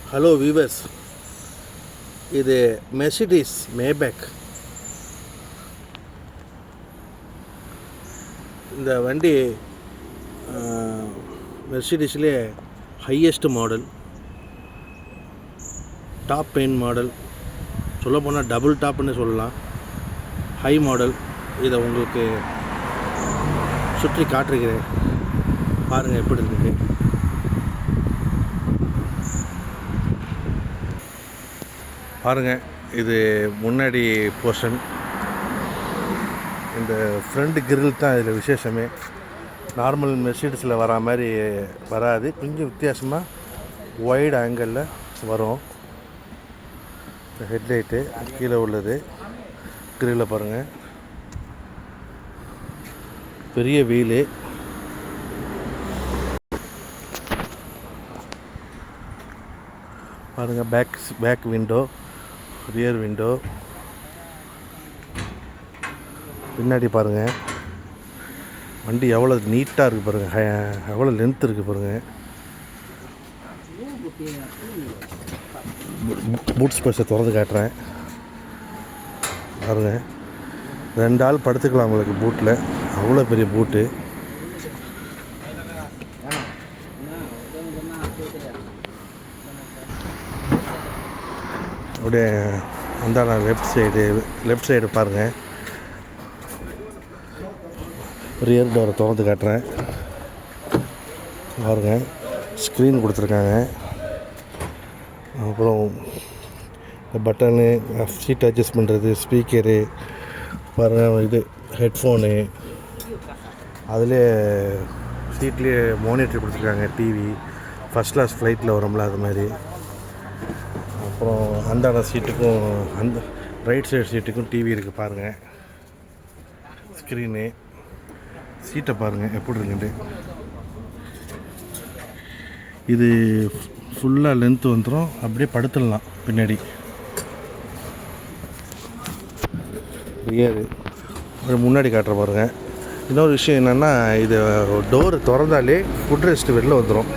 Hello viewers, இது Mercedes Maybach. இந்த வண்டி மெர்சிடிஸ்லேயே ஹையஸ்ட் மாடல், டாப் பெயின் மாடல், சொல்லப்போனால் டபுள் டாப்னு சொல்லலாம். High model. இதை உங்களுக்கு சுற்றி காட்டுகிறேன், பாருங்கள் எப்படி இருக்குது. பாருங்கள், இது முன்னாடி போர்ஷன். இந்த ஃப்ரண்ட் கிரில் தான் இதில் விசேஷமே. நார்மல் மெர்சிடிஸில் வரா மாதிரி வராது, கொஞ்சம் வித்தியாசமாக வைடு ஆங்கிளில் வரும். ஹெட்லைட்டு கீழே உள்ளது. கிரில்லை பாருங்கள், பெரிய வீலு. பாருங்கள், பேக் விண்டோ, ரியர் விண்டோ. பின்னாடி பாருங்கள், வண்டி எவ்வளோ நீட்டாக இருக்குது பாருங்கள், எவ்வளோ லென்த் இருக்குது பாருங்கள். பூட் ஸ்பேஸை திறந்து காட்டுறேன் பாருங்கள். 2 ஆள் படுத்துக்கலாம் உங்களுக்கு பூட்டில், அவ்வளோ பெரிய பூட்டு. அப்படியே அந்த லெஃப்ட் சைடு பாருங்கள். ரியர் டோரை திறந்து காட்டுறேன் பாருங்கள். ஸ்க்ரீன் கொடுத்துருக்காங்க. அப்புறம் பட்டனு, சீட் அட்ஜஸ்ட் பண்ணுறது, ஸ்பீக்கரு பாருங்கள், இது ஹெட்ஃபோனு. அதிலே சீட்லேயே மானிட்டர் கொடுத்துருக்காங்க, டிவி. ஃபஸ்ட் கிளாஸ் ஃப்ளைட்டில் வரும்ல அது மாதிரி. அப்புறம் அந்தாண்ட சீட்டுக்கும் அந்த ரைட் சைடு சீட்டுக்கும் டிவி இருக்குது பாருங்கள். ஸ்க்ரீனு, சீட்டை பாருங்கள் எப்படி இருக்குன்ட்டு. இது ஃபுல்லாக லென்த்து வந்துடும், அப்படியே படுத்துடலாம் பின்னாடி. ரியரு முன்னாடி காட்டுற பாருங்கள். இன்னொரு விஷயம் என்னென்னா, இது டோரு திறந்தாலே ஃபுட் ரெஸ்ட் வெளில வந்துடும்.